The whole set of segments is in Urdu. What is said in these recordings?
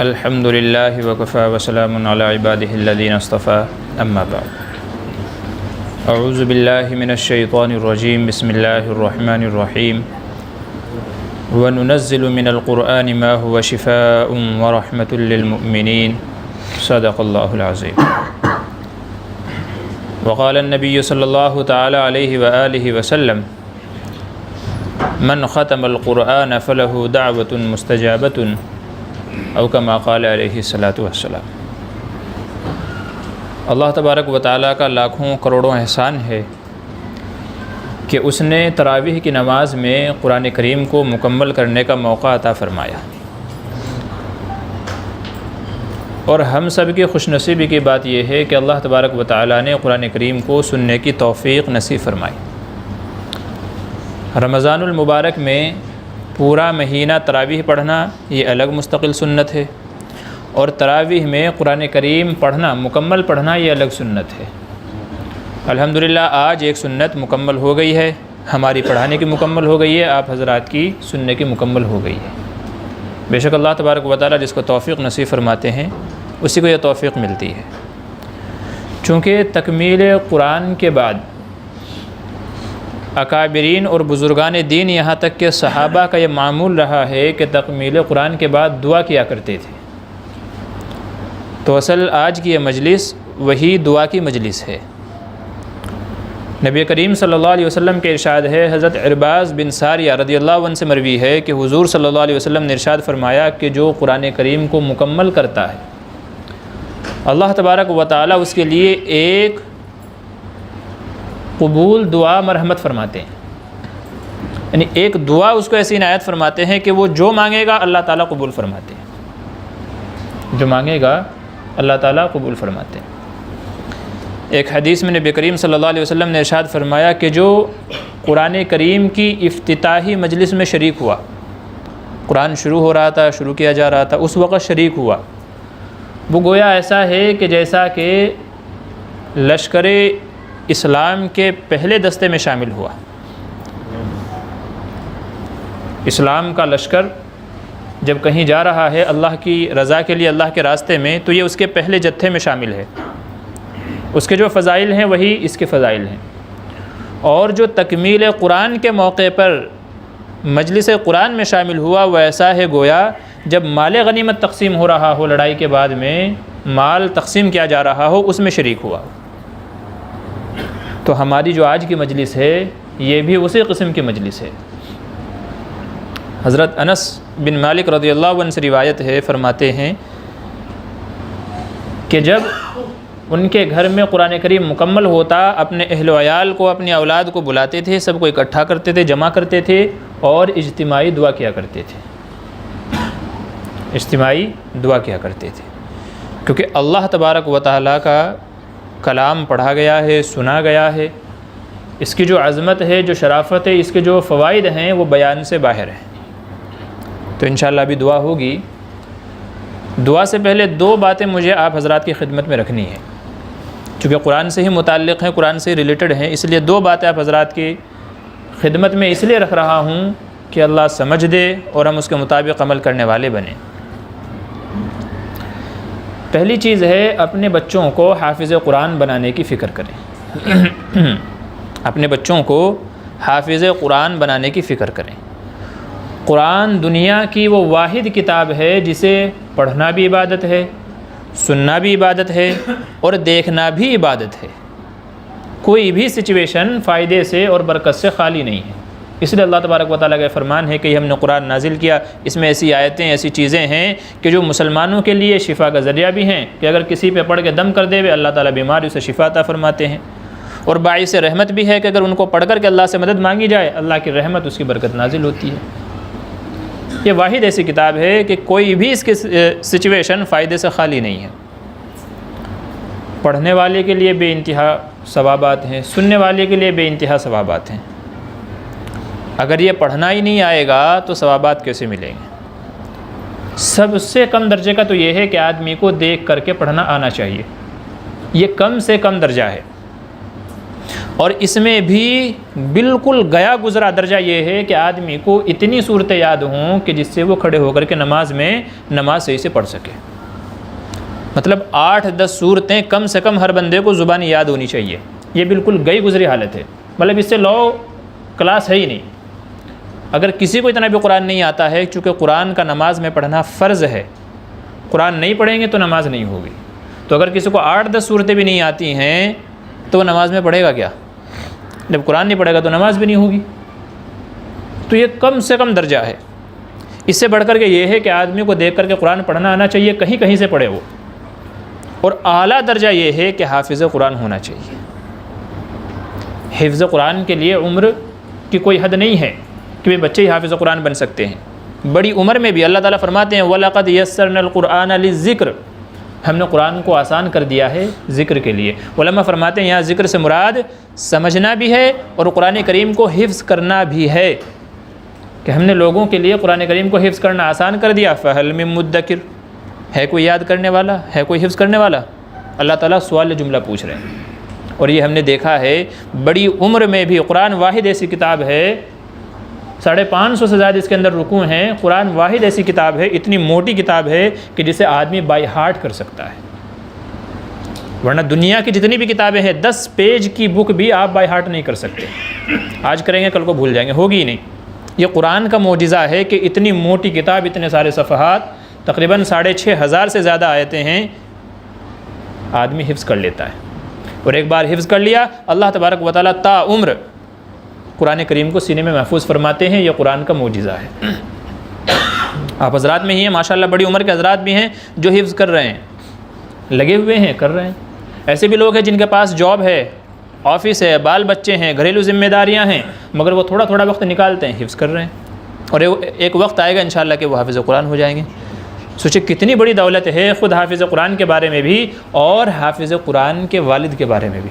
الحمد للہ وکفى وسلام علی عبادہ الذین اصطفى اما بعد اعوذ باللہ من الشیطان الرجیم بسم اللہ الرحمن الرحیم وننزل من القرآن ما هو شفاء ورحمة للمؤمنین صدق اللہ العظیم وقال النبی صلی اللہ تعالی علیہ وآلہ وسلم من ختم القرآن فله دعوة مستجابة او کما قال علیہ الصلاۃ والسلام۔ اللہ تبارک و تعالیٰ کا لاکھوں کروڑوں احسان ہے کہ اس نے تراویح کی نماز میں قرآن کریم کو مکمل کرنے کا موقع عطا فرمایا، اور ہم سب کی خوش نصیبی کی بات یہ ہے کہ اللہ تبارک و تعالیٰ نے قرآن کریم کو سننے کی توفیق نصیب فرمائی۔ رمضان المبارک میں پورا مہینہ تراویح پڑھنا یہ الگ مستقل سنت ہے، اور تراویح میں قرآن کریم پڑھنا مکمل پڑھنا یہ الگ سنت ہے۔ الحمدللہ آج ایک سنت مکمل ہو گئی ہے، ہماری پڑھانے کی مکمل ہو گئی ہے، آپ حضرات کی سننے کی مکمل ہو گئی ہے۔ بے شک اللہ تبارک و تعالیٰ جس کو توفیق نصیب فرماتے ہیں اسی کو یہ توفیق ملتی ہے۔ چونکہ تکمیل قرآن کے بعد اکابرین اور بزرگان دین یہاں تک کہ صحابہ کا یہ معمول رہا ہے کہ تکمیل قرآن کے بعد دعا کیا کرتے تھے، تو اصل آج کی یہ مجلس وہی دعا کی مجلس ہے۔ نبی کریم صلی اللہ علیہ وسلم کے ارشاد ہے، حضرت عرباض بن ساریہ رضی اللہ عنہ سے مروی ہے کہ حضور صلی اللہ علیہ وسلم نے ارشاد فرمایا کہ جو قرآن کریم کو مکمل کرتا ہے اللہ تبارک و تعالیٰ اس کے لیے ایک قبول دعا مرحمت فرماتے ہیں، یعنی ایک دعا اس کو ایسی عنایت فرماتے ہیں کہ وہ جو مانگے گا اللہ تعالیٰ قبول فرماتے ہیں، جو مانگے گا اللہ تعالیٰ قبول فرماتے ہیں۔ ایک حدیث میں نبی کریم صلی اللہ علیہ وسلم نے ارشاد فرمایا کہ جو قرآن کریم کی افتتاحی مجلس میں شریک ہوا، قرآن شروع ہو رہا تھا، شروع کیا جا رہا تھا، اس وقت شریک ہوا، وہ گویا ایسا ہے کہ جیسا کہ لشکر اسلام کے پہلے دستے میں شامل ہوا۔ اسلام کا لشکر جب کہیں جا رہا ہے اللہ کی رضا کے لیے، اللہ کے راستے میں، تو یہ اس کے پہلے جتھے میں شامل ہے۔ اس کے جو فضائل ہیں وہی اس کے فضائل ہیں، اور جو تکمیل قرآن کے موقع پر مجلس قرآن میں شامل ہوا وہ ایسا ہے گویا جب مال غنیمت تقسیم ہو رہا ہو، لڑائی کے بعد میں مال تقسیم کیا جا رہا ہو، اس میں شریک ہوا۔ تو ہماری جو آج کی مجلس ہے یہ بھی اسی قسم کی مجلس ہے۔ حضرت انس بن مالک رضی اللہ عنہ سے روایت ہے، فرماتے ہیں کہ جب ان کے گھر میں قرآن کریم مکمل ہوتا، اپنے اہل و عیال کو، اپنی اولاد کو بلاتے تھے، سب کو اکٹھا کرتے تھے، جمع کرتے تھے، اور اجتماعی دعا کیا کرتے تھے، اجتماعی دعا کیا کرتے تھے، کیونکہ اللہ تبارک و تعالیٰ کا کلام پڑھا گیا ہے، سنا گیا ہے، اس کی جو عظمت ہے، جو شرافت ہے، اس کے جو فوائد ہیں وہ بیان سے باہر ہیں۔ تو انشاءاللہ ابھی دعا ہوگی۔ دعا سے پہلے دو باتیں مجھے آپ حضرات کی خدمت میں رکھنی ہیں، چونکہ قرآن سے ہی متعلق ہیں، قرآن سے ریلیٹڈ ہیں، اس لیے دو باتیں آپ حضرات کی خدمت میں اس لیے رکھ رہا ہوں کہ اللہ سمجھ دے اور ہم اس کے مطابق عمل کرنے والے بنیں۔ پہلی چیز ہے اپنے بچوں کو حافظ قرآن بنانے کی فکر کریں، اپنے بچوں کو حافظ قرآن بنانے کی فکر کریں۔ قرآن دنیا کی وہ واحد کتاب ہے جسے پڑھنا بھی عبادت ہے، سننا بھی عبادت ہے، اور دیکھنا بھی عبادت ہے۔ کوئی بھی سچویشن فائدے سے اور برکت سے خالی نہیں ہے۔ اس لیے اللہ تبارک و تعالیٰ کا فرمان ہے کہ ہم نے قرآن نازل کیا، اس میں ایسی آیتیں، ایسی چیزیں ہیں کہ جو مسلمانوں کے لیے شفا کا ذریعہ بھی ہیں، کہ اگر کسی پہ پڑھ کے دم کر دے اللہ تعالیٰ بیماری سے شفا عطا فرماتے ہیں، اور باعث رحمت بھی ہے کہ اگر ان کو پڑھ کر کے اللہ سے مدد مانگی جائے اللہ کی رحمت، اس کی برکت نازل ہوتی ہے۔ یہ واحد ایسی کتاب ہے کہ کوئی بھی اس کی سچویشن فائدے سے خالی نہیں ہے۔ پڑھنے والے کے لیے بے انتہا ثوابات ہیں، سننے والے کے لیے بے انتہا ثوابات ہیں۔ اگر یہ پڑھنا ہی نہیں آئے گا تو ثوابات کیسے ملیں گے؟ سب سے کم درجے کا تو یہ ہے کہ آدمی کو دیکھ کر کے پڑھنا آنا چاہیے، یہ کم سے کم درجہ ہے۔ اور اس میں بھی بالکل گیا گزرا درجہ یہ ہے کہ آدمی کو اتنی صورتیں یاد ہوں کہ جس سے وہ کھڑے ہو کر کے نماز صحیح سے پڑھ سکے. مطلب 8-10 صورتیں کم سے کم ہر بندے کو زبانی یاد ہونی چاہیے. یہ بالکل گئی گزری حالت ہے، مطلب اس سے لو کلاس ہے ہی نہیں. اگر کسی کو اتنا بھی قرآن نہیں آتا ہے، چونکہ قرآن کا نماز میں پڑھنا فرض ہے، قرآن نہیں پڑھیں گے تو نماز نہیں ہوگی. تو اگر کسی کو 8-10 صورتیں بھی نہیں آتی ہیں تو وہ نماز میں پڑھے گا کیا؟ جب قرآن نہیں پڑھے گا تو نماز بھی نہیں ہوگی. تو یہ کم سے کم درجہ ہے. اس سے بڑھ کر کے یہ ہے کہ آدمی کو دیکھ کر کے قرآن پڑھنا آنا چاہیے، کہیں کہیں سے پڑھے وہ. اور اعلیٰ درجہ یہ ہے کہ حافظ قرآن ہونا چاہیے. حفظ قرآن کے لیے عمر کی کوئی حد نہیں ہے کہ وہ بچے ہی حافظ قرآن بن سکتے ہیں. بڑی عمر میں بھی اللہ تعالیٰ فرماتے ہیں وَلَقَدْ يَسَّرْنَا الْقُرْآنَ لِلذِّكْرِ، ہم نے قرآن کو آسان کر دیا ہے ذکر کے لیے. علماء فرماتے ہیں یہاں ذکر سے مراد سمجھنا بھی ہے اور قرآن کریم کو حفظ کرنا بھی ہے، کہ ہم نے لوگوں کے لیے قرآن کریم کو حفظ کرنا آسان کر دیا. فَهَلْ مِن مُدَّكِرٍ، ہے کوئی یاد کرنے والا، ہے کوئی حفظ کرنے والا؟ اللہ تعالیٰ سوال جملہ پوچھ رہے ہیں. اور یہ ہم نے دیکھا ہے بڑی عمر میں بھی قرآن واحد ایسی کتاب ہے، 550 سے زیادہ اس کے اندر رکوع ہیں. قرآن واحد ایسی کتاب ہے، اتنی موٹی کتاب ہے کہ جسے آدمی بائی ہارٹ کر سکتا ہے. ورنہ دنیا کی جتنی بھی کتابیں ہیں 10 پیج کی بک بھی آپ بائی ہارٹ نہیں کر سکتے. آج کریں گے کل کو بھول جائیں گے، ہوگی ہی نہیں. یہ قرآن کا معجزہ ہے کہ اتنی موٹی کتاب، اتنے سارے صفحات، تقریباً 6,500 سے زیادہ آیتیں ہیں، آدمی حفظ کر لیتا ہے. اور ایک بار حفظ کر لیا اللہ تبارک و تعالیٰ تا عمر قرآن کریم کو سینے میں محفوظ فرماتے ہیں. یہ قرآن کا معجزہ ہے. آپ حضرات میں ہی ہیں ماشاءاللہ، بڑی عمر کے حضرات بھی ہیں جو حفظ کر رہے ہیں، لگے ہوئے ہیں، کر رہے ہیں. ایسے بھی لوگ ہیں جن کے پاس جاب ہے، آفس ہے، بال بچے ہیں، گھریلو ذمہ داریاں ہیں، مگر وہ تھوڑا تھوڑا وقت نکالتے ہیں، حفظ کر رہے ہیں. اور ایک وقت آئے گا انشاءاللہ کہ وہ حافظ قرآن ہو جائیں گے. سوچے کتنی بڑی دولت ہے خود حافظ قرآن کے بارے میں بھی اور حافظ قرآن کے والد کے بارے میں بھی.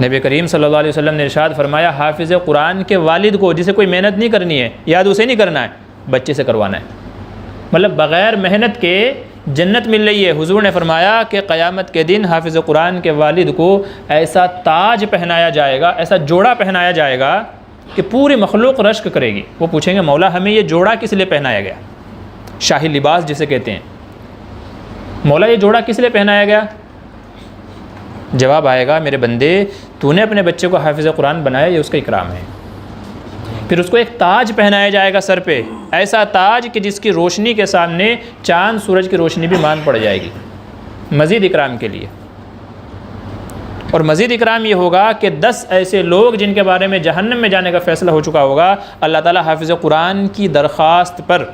نبی کریم صلی اللہ علیہ وسلم نے ارشاد فرمایا حافظ قرآن کے والد کو، جسے کوئی محنت نہیں کرنی ہے، یاد اسے نہیں کرنا ہے، بچے سے کروانا ہے. مطلب بغیر محنت کے جنت مل رہی ہے. حضور نے فرمایا کہ قیامت کے دن حافظ قرآن کے والد کو ایسا تاج پہنایا جائے گا، ایسا جوڑا پہنایا جائے گا کہ پوری مخلوق رشک کرے گی. وہ پوچھیں گے مولا ہمیں یہ جوڑا کس لیے پہنایا گیا؟ شاہی لباس جسے کہتے ہیں. مولا یہ جوڑا کس لیے پہنایا گیا؟ جواب آئے گا میرے بندے تو نے اپنے بچے کو حافظ قرآن بنایا، یہ اس کا اکرام ہے. پھر اس کو ایک تاج پہنایا جائے گا سر پہ، ایسا تاج کہ جس کی روشنی کے سامنے چاند سورج کی روشنی بھی مان پڑ جائے گی، مزید اکرام کے لیے. اور مزید اکرام یہ ہوگا کہ 10 ایسے لوگ جن کے بارے میں جہنم میں جانے کا فیصلہ ہو چکا ہوگا، اللہ تعالیٰ حافظ قرآن کی درخواست پر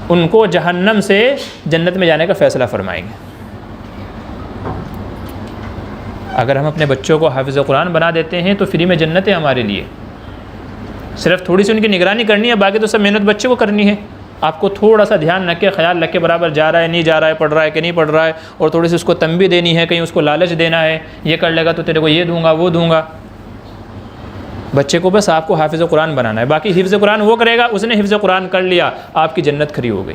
ان کو جہنم سے جنت میں جانے کا فیصلہ فرمائیں گے. اگر ہم اپنے بچوں کو حافظ قرآن بنا دیتے ہیں تو فری میں جنت ہے ہمارے لیے. صرف تھوڑی سی ان کی نگرانی کرنی ہے، باقی تو سب محنت بچے کو کرنی ہے. آپ کو تھوڑا سا دھیان رکھ کے، خیال رکھ کے برابر جا رہا ہے نہیں جا رہا ہے، پڑھ رہا ہے کہ نہیں پڑھ رہا ہے، اور تھوڑی سی اس کو تنبیہ دینی ہے، کہیں اس کو لالچ دینا ہے، یہ کر لے گا تو تیرے کو یہ دوں گا وہ دوں گا. بچے کو بس آپ کو حافظ قرآن بنانا ہے. باقی حفظ قرآن وہ کرے گا، اس نے حفظ قرآن کر لیا، آپ کی جنت کھری ہو گئی.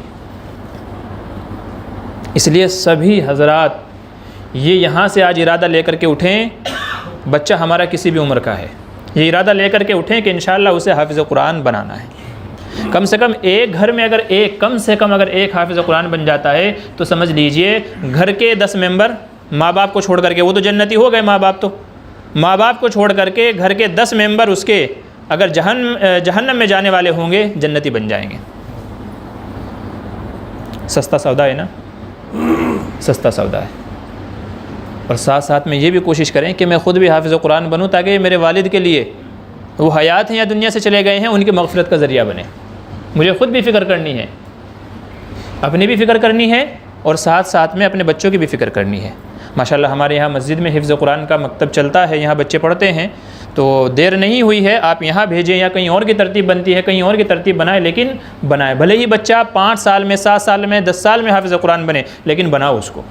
اس لیے سبھی حضرات یہ یہاں سے آج ارادہ لے کر کے اٹھیں، بچہ ہمارا کسی بھی عمر کا ہے، یہ ارادہ لے کر کے اٹھیں کہ انشاءاللہ اسے حافظ قرآن بنانا ہے. کم سے کم ایک گھر میں اگر ایک حافظ قرآن بن جاتا ہے تو سمجھ لیجئے گھر کے 10 ممبر ماں باپ کو چھوڑ کر کے، وہ تو جنتی ہو گئے ماں باپ کو چھوڑ کر کے گھر کے 10 ممبر اس کے اگر جہنم میں جانے والے ہوں گے جنتی بن جائیں گے. سستا سودا ہے نا، سستا سودا ہے. اور ساتھ ساتھ میں یہ بھی کوشش کریں کہ میں خود بھی حافظ قرآن بنوں تاکہ میرے والد کے لیے، وہ حیات ہیں یا دنیا سے چلے گئے ہیں، ان کی مغفرت کا ذریعہ بنے. مجھے خود بھی فکر کرنی ہے، اپنی بھی فکر کرنی ہے، اور ساتھ ساتھ میں اپنے بچوں کی بھی فکر کرنی ہے. ماشاءاللہ ہمارے یہاں مسجد میں حفظ قرآن کا مکتب چلتا ہے، یہاں بچے پڑھتے ہیں. تو دیر نہیں ہوئی ہے، آپ یہاں بھیجیں یا کہیں اور کی ترتیب بنتی ہے کہیں اور کی ترتیب بنائیں، لیکن بنائیں. بھلے ہی بچہ 5 سال میں 7 سال میں 10 سال میں حافظ قرآن بنے، لیکن بناؤ اس کو.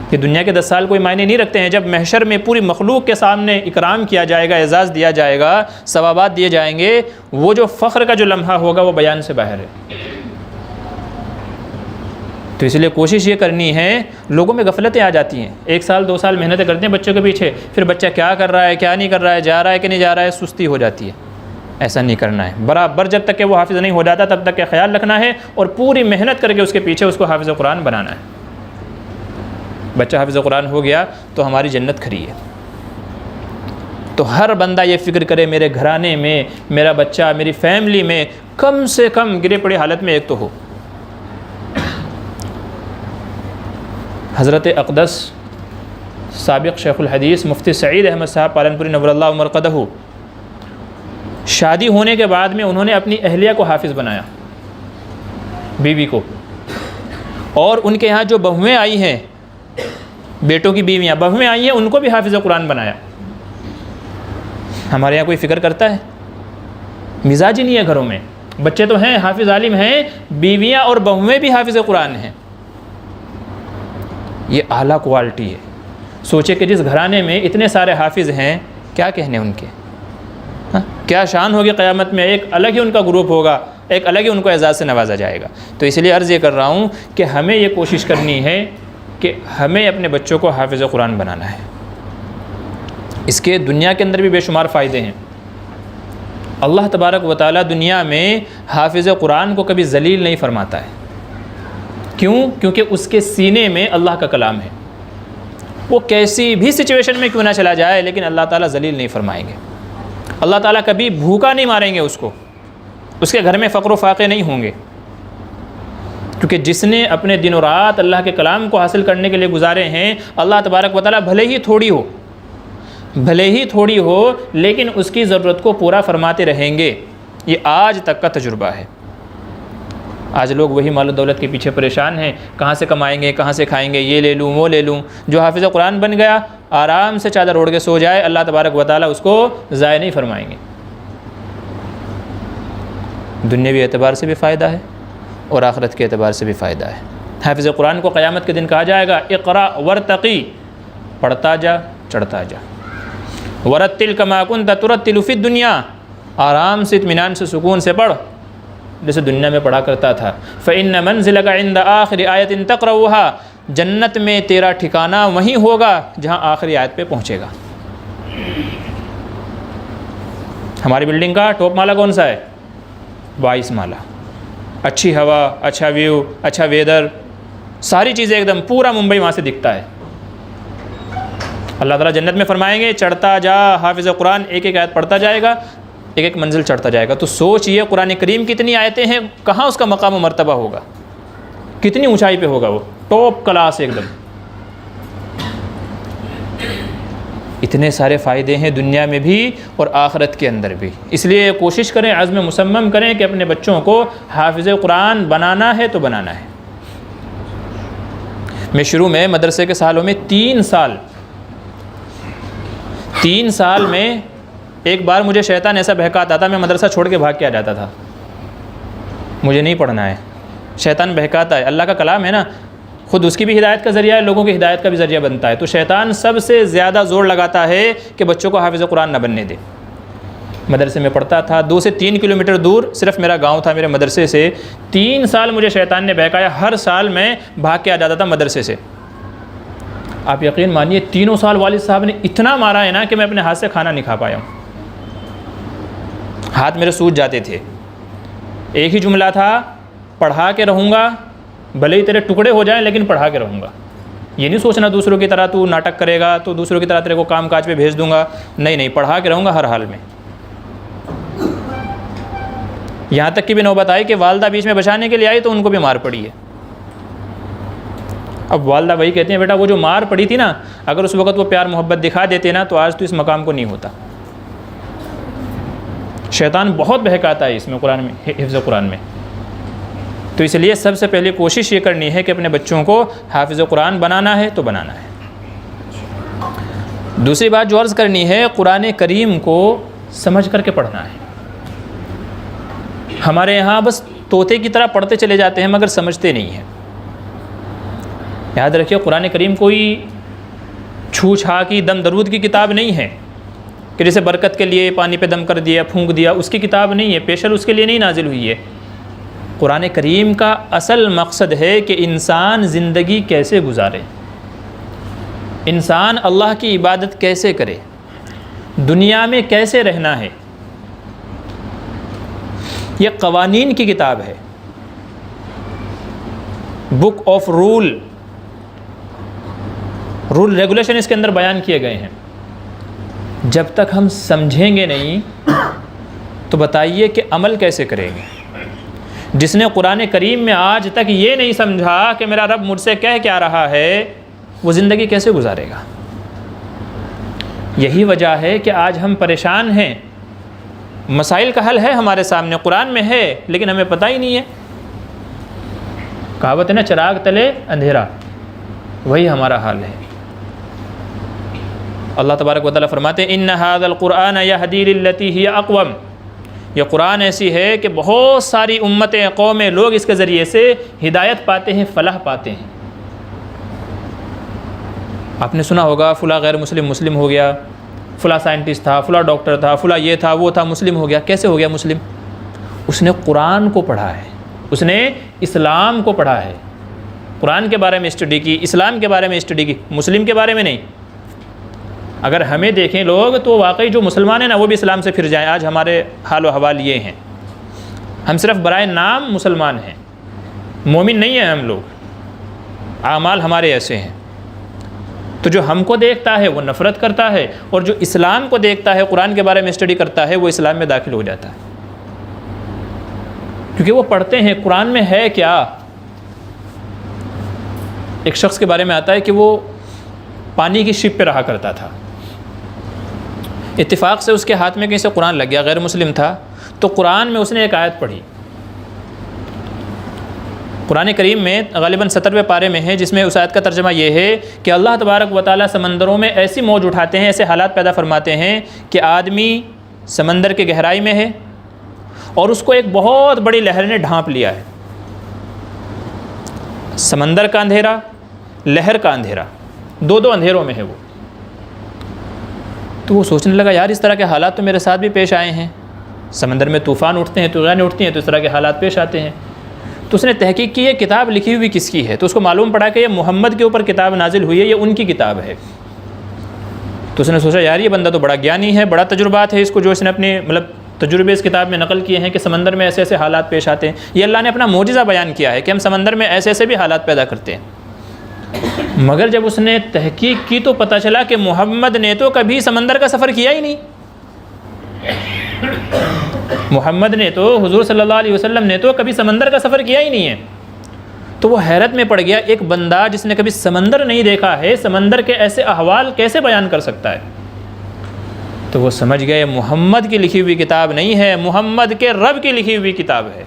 کہ دنیا کے 10 سال کوئی معنی نہیں رکھتے ہیں. جب محشر میں پوری مخلوق کے سامنے اکرام کیا جائے گا، اعزاز دیا جائے گا، ثوابات دیے جائیں گے، وہ جو فخر کا جو لمحہ ہوگا وہ بیان سے باہر ہے. تو اس لیے کوشش یہ کرنی ہے، لوگوں میں غفلتیں آ جاتی ہیں، 1 سال 2 سال محنتیں کرتے ہیں بچوں کے پیچھے، پھر بچہ کیا کر رہا ہے کیا نہیں کر رہا ہے، جا رہا ہے کہ نہیں جا رہا ہے، سستی ہو جاتی ہے۔ ایسا نہیں کرنا ہے، برابر جب تک کہ وہ حافظ نہیں ہو جاتا تب تک کہ خیال رکھنا ہے اور پوری محنت کر کے اس کے پیچھے اس کو حافظ قرآن بنانا ہے۔ بچہ حافظ قرآن ہو گیا تو ہماری جنت کھری ہے۔ تو ہر بندہ یہ فکر کرے میرے گھرانے میں میرا بچہ، میری فیملی میں کم سے کم گرے پڑی حالت میں ایک تو ہو۔ حضرت اقدس سابق شیخ الحدیث مفتی سعید احمد صاحب پالنپوری نور اللہ مرقدہ، شادی ہونے کے بعد میں انہوں نے اپنی اہلیہ کو حافظ بنایا، بیوی کو، اور ان کے ہاں جو بہویں آئی ہیں، بیٹوں کی بیویاں بہویں آئی ہیں، ان کو بھی حافظ قرآن بنایا۔ ہمارے یہاں کوئی فکر کرتا ہے؟ مزاج ہی نہیں ہے گھروں میں، بچے تو ہیں حافظ عالم ہیں، بیویاں اور بہویں بھی حافظ قرآن ہیں۔ یہ اعلیٰ کوالٹی ہے۔ سوچے کہ جس گھرانے میں اتنے سارے حافظ ہیں، کیا کہنے ان کے، کیا شان ہوگی قیامت میں، ایک الگ ہی ان کا گروپ ہوگا، ایک الگ ہی ان کو اعزاز سے نوازا جائے گا۔ تو اس لیے عرض یہ کر رہا ہوں کہ ہمیں یہ کوشش کرنی ہے کہ ہمیں اپنے بچوں کو حافظ قرآن بنانا ہے۔ اس کے دنیا کے اندر بھی بے شمار فائدے ہیں۔ اللہ تبارک و تعالیٰ دنیا میں حافظ قرآن کو کبھی ذلیل نہیں فرماتا ہے۔ کیوں؟ کیونکہ اس کے سینے میں اللہ کا کلام ہے، وہ کیسی بھی سچویشن میں کیوں نہ چلا جائے لیکن اللہ تعالیٰ ذلیل نہیں فرمائیں گے۔ اللہ تعالیٰ کبھی بھوکا نہیں ماریں گے اس کو، اس کے گھر میں فقر و فاقے نہیں ہوں گے، کیونکہ جس نے اپنے دن و رات اللہ کے کلام کو حاصل کرنے کے لیے گزارے ہیں، اللہ تبارک و تعالیٰ بھلے ہی تھوڑی ہو لیکن اس کی ضرورت کو پورا فرماتے رہیں گے۔ یہ آج تک کا تجربہ ہے۔ آج لوگ وہی مال و دولت کے پیچھے پریشان ہیں، کہاں سے کمائیں گے، کہاں سے کھائیں گے، یہ لے لوں وہ لے لوں۔ جو حافظ قرآن بن گیا آرام سے چادر اوڑھ کے سو جائے، اللہ تبارک و تعالیٰ اس کو ضائع نہیں فرمائیں گے۔ دنیاوی اعتبار سے بھی فائدہ ہے اور آخرت کے اعتبار سے بھی فائدہ ہے۔ حافظ قرآن کو قیامت کے دن کہا جائے گا اقرا ورتقی، پڑھتا جا چڑھتا جا، ورتل کما کنت ترتل فی الدنیا، آرام سے اطمینان سے سکون سے پڑھ جیسے دنیا میں پڑھا کرتا تھا۔ فإن منزلک عند آخر آیت تقرؤها، جنت میں تیرا ٹھکانہ وہیں ہوگا جہاں آخری آیت پہ پہنچے گا۔ ہماری بلڈنگ کا ٹاپ مالا کون سا ہے؟ 22 مالا۔ اچھی ہوا، اچھا ویو، اچھا ویدر، ساری چیزیں ایک دم، پورا ممبئی وہاں سے دکھتا ہے۔ اللہ تعالیٰ جنت میں فرمائیں گے چڑھتا جا، حافظ قرآن ایک ایک آیت پڑھتا جائے گا، ایک ایک منزل چڑھتا جائے گا۔ تو سوچئے قرآن کریم کتنی آیتیں ہیں، کہاں اس کا مقام و مرتبہ ہوگا، کتنی اونچائی پہ ہوگا، وہ ٹاپ کلاس ایک دم۔ اتنے سارے فائدے ہیں دنیا میں بھی اور آخرت کے اندر بھی۔ اس لیے کوشش کریں، عزم مصمم کریں کہ اپنے بچوں کو حافظ قرآن بنانا ہے تو بنانا ہے۔ میں شروع میں مدرسے کے سالوں میں 3 سال میں ایک بار مجھے شیطان ایسا بہکاتا تھا، میں مدرسہ چھوڑ کے بھاگ کے آ جاتا تھا، مجھے نہیں پڑھنا ہے۔ شیطان بہکاتا ہے، اللہ کا کلام ہے نا، خود اس کی بھی ہدایت کا ذریعہ ہے، لوگوں کی ہدایت کا بھی ذریعہ بنتا ہے۔ تو شیطان سب سے زیادہ زور لگاتا ہے کہ بچوں کو حافظ قرآن نہ بننے دے۔ مدرسے میں پڑھتا تھا، 2 سے 3 کلومیٹر دور صرف میرا گاؤں تھا میرے مدرسے سے۔ 3 سال مجھے شیطان نے بہکایا، ہر سال میں بھاگ کے آ جاتا تھا مدرسے سے۔ آپ یقین مانیے 3 سال والد صاحب نے اتنا مارا ہے نا کہ میں اپنے ہاتھ سے کھانا نہیں کھا پایا ہوں، ہاتھ میرے سوج جاتے تھے۔ ایک ہی جملہ تھا، پڑھا کے رہوں گا، بھلے ہی تیرے ٹکڑے ہو جائیں لیکن پڑھا کے رہوں گا۔ یہ نہیں سوچنا دوسروں کی طرح تو ناٹک کرے گا تو دوسروں کی طرح تیرے کو کام کاج پہ بھیج دوں گا، نہیں، پڑھا کے رہوں گا ہر حال میں۔ یہاں تک کہ بھی نوبت آئی کہ والدہ بیچ میں بچانے کے لیے آئی تو ان کو بھی مار پڑی ہے۔ اب والدہ وہی کہتے ہیں بیٹا وہ جو مار پڑی تھی نا، اگر اس وقت وہ پیار محبت دکھا دیتے نا تو آج تو اس مقام کو نہیں ہوتا۔ شیطان بہت بہکاتا ہے اس میں، قرآن میں، حفظ قرآن میں۔ تو اس لیے سب سے پہلے کوشش یہ کرنی ہے کہ اپنے بچوں کو حافظ قرآن بنانا ہے تو بنانا ہے۔ دوسری بات جو عرض کرنی ہے، قرآن کریم کو سمجھ کر کے پڑھنا ہے۔ ہمارے یہاں بس طوطے کی طرح پڑھتے چلے جاتے ہیں مگر سمجھتے نہیں ہیں۔ یاد رکھیے قرآن کریم کوئی چھو چھا کی دم درود کی کتاب نہیں ہے کہ جیسے برکت کے لیے پانی پہ دم کر دیا، پھونک دیا، اس کی کتاب نہیں ہے، پیشل اس کے لیے نہیں نازل ہوئی ہے۔ قرآن کریم کا اصل مقصد ہے کہ انسان زندگی کیسے گزارے، انسان اللہ کی عبادت کیسے کرے، دنیا میں کیسے رہنا ہے۔ یہ قوانین کی کتاب ہے، بک آف رول ریگولیشن اس کے اندر بیان کیے گئے ہیں۔ جب تک ہم سمجھیں گے نہیں تو بتائیے کہ عمل کیسے کریں گے؟ جس نے قرآن کریم میں آج تک یہ نہیں سمجھا کہ میرا رب مجھ سے کہہ کیا رہا ہے، وہ زندگی کیسے گزارے گا؟ یہی وجہ ہے کہ آج ہم پریشان ہیں۔ مسائل کا حل ہے ہمارے سامنے، قرآن میں ہے، لیکن ہمیں پتہ ہی نہیں ہے۔ کہاوت ہے نا، چراغ تلے اندھیرا، وہی ہمارا حال ہے۔ اللہ تبارک و تعالیٰ فرماتے ہیں ان ھذا القرآن یہدی للتی ہی اقوم، یہ قرآن ایسی ہے کہ بہت ساری امتیں، قومیں، لوگ اس کے ذریعے سے ہدایت پاتے ہیں، فلاح پاتے ہیں۔ آپ نے سنا ہوگا فلاں غیر مسلم مسلم ہو گیا، فلاں سائنٹسٹ تھا، فلاں ڈاکٹر تھا، فلاں یہ تھا وہ تھا، مسلم ہو گیا۔ کیسے ہو گیا مسلم؟ اس نے قرآن کو پڑھا ہے، اس نے اسلام کو پڑھا ہے، قرآن کے بارے میں اسٹڈی کی، اسلام کے بارے میں اسٹڈی کی، مسلم کے بارے میں نہیں۔ اگر ہمیں دیکھیں لوگ تو واقعی جو مسلمان ہیں نا وہ بھی اسلام سے پھر جائیں۔ آج ہمارے حال و حوال یہ ہیں، ہم صرف برائے نام مسلمان ہیں، مومن نہیں ہیں ہم لوگ، اعمال ہمارے ایسے ہیں۔ تو جو ہم کو دیکھتا ہے وہ نفرت کرتا ہے، اور جو اسلام کو دیکھتا ہے، قرآن کے بارے میں اسٹڈی کرتا ہے، وہ اسلام میں داخل ہو جاتا ہے، کیونکہ وہ پڑھتے ہیں قرآن میں ہے کیا۔ ایک شخص کے بارے میں آتا ہے کہ وہ پانی کی شپ پہ رہا کرتا تھا، اتفاق سے اس کے ہاتھ میں کہیں سے قرآن لگ گیا، غیر مسلم تھا، تو قرآن میں اس نے ایک آیت پڑھی۔ قرآن کریم میں غالباً 17ویں پارے میں ہے، جس میں اس آیت کا ترجمہ یہ ہے کہ اللہ تبارک و تعالیٰ سمندروں میں ایسی موج اٹھاتے ہیں، ایسے حالات پیدا فرماتے ہیں کہ آدمی سمندر کے گہرائی میں ہے اور اس کو ایک بہت بڑی لہر نے ڈھانپ لیا ہے۔ سمندر کا اندھیرا، لہر کا اندھیرا، دو اندھیروں میں ہے وہ۔ تو وہ سوچنے لگا یار اس طرح کے حالات تو میرے ساتھ بھی پیش آئے ہیں، سمندر میں طوفان اٹھتے ہیں، طوفانیں اٹھتی ہیں، تو اس طرح کے حالات پیش آتے ہیں۔ تو اس نے تحقیق کی یہ کتاب لکھی ہوئی کس کی ہے، تو اس کو معلوم پڑا کہ یہ محمد کے اوپر کتاب نازل ہوئی ہے، یہ ان کی کتاب ہے۔ تو اس نے سوچا یار یہ بندہ تو بڑا گیانی ہے، بڑا تجربات ہے اس کو، جو اس نے اپنے تجربے اس کتاب میں نقل کیے ہیں کہ سمندر میں ایسے ایسے حالات پیش آتے ہیں۔ یہ اللہ نے اپنا معجزہ بیان کیا ہے کہ ہم سمندر میں ایسے ایسے بھی حالات پیدا کرتے ہیں۔ مگر جب اس نے تحقیق کی تو پتہ چلا کہ محمد نے تو کبھی سمندر کا سفر کیا ہی نہیں، محمد نے تو، حضور صلی اللہ علیہ وسلم نے تو کبھی سمندر کا سفر کیا ہی نہیں ہے۔ تو وہ حیرت میں پڑ گیا، ایک بندہ جس نے کبھی سمندر نہیں دیکھا ہے، سمندر کے ایسے احوال کیسے بیان کر سکتا ہے؟ تو وہ سمجھ گئے محمد کی لکھی ہوئی کتاب نہیں ہے، محمد کے رب کی لکھی ہوئی کتاب ہے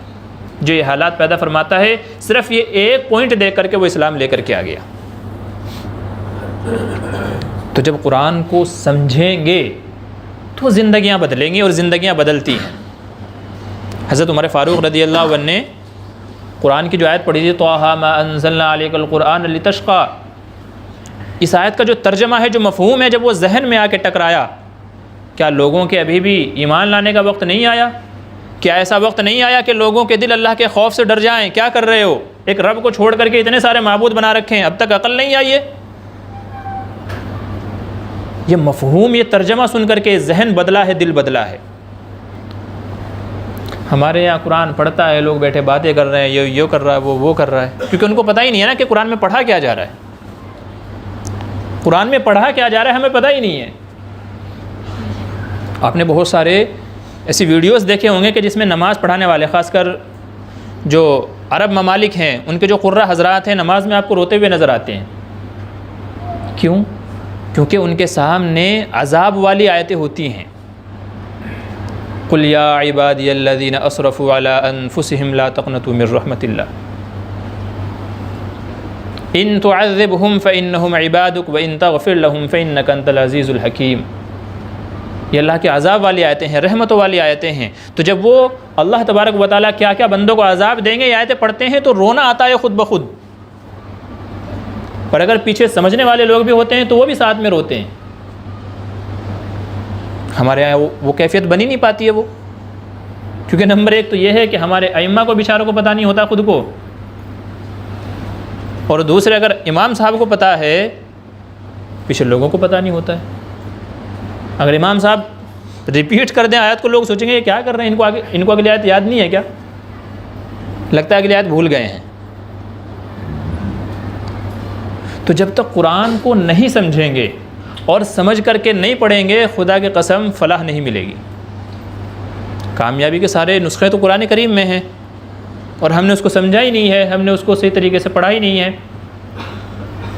جو یہ حالات پیدا فرماتا ہے۔ صرف یہ ایک پوائنٹ دیکھ کر کے وہ اسلام لے کر کے آ گیا۔ تو جب قرآن کو سمجھیں گے تو زندگیاں بدلیں گی، اور زندگیاں بدلتی ہیں۔ حضرت عمر فاروق رضی اللہ عنہ نے قرآن کی جو آیت پڑھی تھی طٰہٰ مَا أَنزَلْنَا عَلَيْكَ الْقُرْآنَ لِتَشْقَىٰ، اس آیت کا جو ترجمہ ہے، جو مفہوم ہے، جب وہ ذہن میں آ کے ٹکرایا، کیا لوگوں کے ابھی بھی ایمان لانے کا وقت نہیں آیا؟ کیا ایسا وقت نہیں آیا کہ لوگوں کے دل اللہ کے خوف سے ڈر جائیں؟ کیا کر رہے ہو؟ ایک رب کو چھوڑ کر کے اتنے سارے معبود بنا رکھے ہیں، اب تک عقل نہیں آئی ہے؟ یہ مفہوم، یہ ترجمہ سن کر کے ذہن بدلا ہے، دل بدلا ہے۔ ہمارے یہاں قرآن پڑھتا ہے، لوگ بیٹھے باتیں کر رہے ہیں، یہ کر رہا ہے، وہ کر رہا ہے، کیونکہ ان کو پتہ ہی نہیں ہے نا کہ قرآن میں پڑھا کیا جا رہا ہے، قرآن میں پڑھا کیا جا رہا ہے ہمیں پتہ ہی نہیں ہے۔ آپ نے بہت سارے ایسی ویڈیوز دیکھے ہوں گے کہ جس میں نماز پڑھانے والے، خاص کر جو عرب ممالک ہیں، ان کے جو قرہ حضرات ہیں، نماز میں آپ کو روتے ہوئے نظر آتے ہیں۔ کیوں؟ کیونکہ ان کے سامنے عذاب والی آیتیں ہوتی ہیں۔ قُلْ يَا عِبَادِيَ الَّذِينَ أَسْرَفُوا عَلَىٰ أَنفُسِهِمْ لَا تَقْنَطُوا مِن رَحْمَةِ اللَّهِ إِن تُعَذِّبْهُمْ فَإِنَّهُمْ عِبَادُكَ وَإِن تَغْفِرْ لَهُمْ فَإِنَّكَ أَنتَ الْعَزِيزُ الْحَكِيمُ۔ یہ اللہ کے عذاب والی آیتیں ہیں، رحمتوں والی آیتیں ہیں۔ تو جب وہ اللہ تبارک و تعالیٰ کیا کیا بندوں کو عذاب دیں گے، یہ آیتیں پڑھتے ہیں تو رونا آتا ہے خود بخود، پر اگر پیچھے سمجھنے والے لوگ بھی ہوتے ہیں تو وہ بھی ساتھ میں روتے ہیں۔ ہمارے یہاں وہ کیفیت بنی نہیں پاتی ہے وہ، کیونکہ نمبر ایک تو یہ ہے کہ ہمارے ائمہ کو بیچاروں کو پتہ نہیں ہوتا خود کو، اور دوسرے اگر امام صاحب کو پتہ ہے پیچھے لوگوں کو پتہ نہیں ہوتا ہے۔ اگر امام صاحب ریپیٹ کر دیں آیت کو، لوگ سوچیں گے یہ کیا کر رہے ہیں، ان کو اگلی آیت یاد نہیں ہے کیا، لگتا ہے اگلی آیت بھول گئے ہیں۔ تو جب تک قرآن کو نہیں سمجھیں گے اور سمجھ کر کے نہیں پڑھیں گے، خدا کی قسم فلاح نہیں ملے گی۔ کامیابی کے سارے نسخے تو قرآن کریم میں ہیں، اور ہم نے اس کو سمجھا ہی نہیں ہے، ہم نے اس کو صحیح طریقے سے پڑھا ہی نہیں ہے۔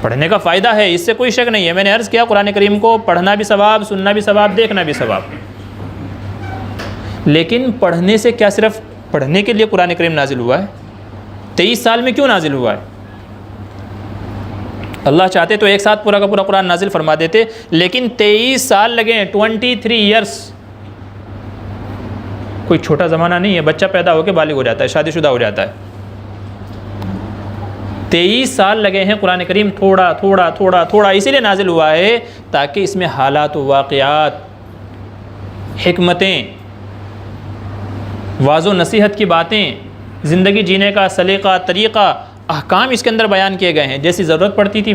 پڑھنے کا فائدہ ہے، اس سے کوئی شک نہیں ہے۔ میں نے عرض کیا قرآن کریم کو پڑھنا بھی ثواب، سننا بھی ثواب، دیکھنا بھی ثواب، لیکن پڑھنے سے کیا صرف پڑھنے کے لیے قرآن کریم نازل ہوا ہے؟ 23 سال میں کیوں نازل ہوا ہے؟ اللہ چاہتے تو ایک ساتھ پورا کا پورا قرآن نازل فرما دیتے، لیکن 23 سال لگے ہیں، 23 ایئرس۔ کوئی چھوٹا زمانہ نہیں ہے، بچہ پیدا ہو کے بالغ ہو جاتا ہے، شادی شدہ ہو جاتا ہے۔ 23 سال لگے ہیں، قرآن کریم تھوڑا تھوڑا تھوڑا تھوڑا اسی لیے نازل ہوا ہے تاکہ اس میں حالات و واقعات، حکمتیں، واعظ و نصیحت کی باتیں، زندگی جینے کا سلیقہ، طریقہ، احکام اس کے اندر بیان کیے گئے ہیں۔ جیسی ضرورت پڑتی تھی،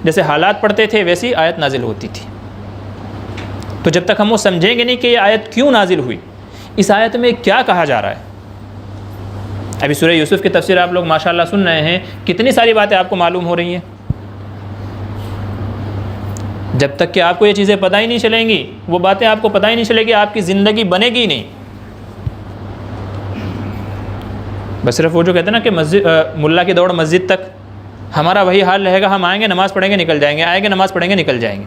جیسے حالات پڑتے تھے، ویسی آیت نازل ہوتی تھی۔ تو جب تک ہم وہ سمجھیں گے نہیں کہ یہ آیت کیوں نازل ہوئی، اس آیت میں کیا کہا جا رہا ہے۔ ابھی سورہ یوسف کی تفسیر آپ لوگ ماشاءاللہ سن رہے ہیں، کتنی ساری باتیں آپ کو معلوم ہو رہی ہیں۔ جب تک کہ آپ کو یہ چیزیں پتہ ہی نہیں چلیں گی، وہ باتیں آپ کو پتہ ہی نہیں چلے گی، آپ کی زندگی بنے گی نہیں۔ بس صرف وہ جو کہتے ہیں نا کہ ملا کی دوڑ مسجد تک، ہمارا وہی حال رہے گا۔ ہم آئیں گے نماز پڑھیں گے نکل جائیں گے، آئیں گے نماز پڑھیں گے نکل جائیں گے۔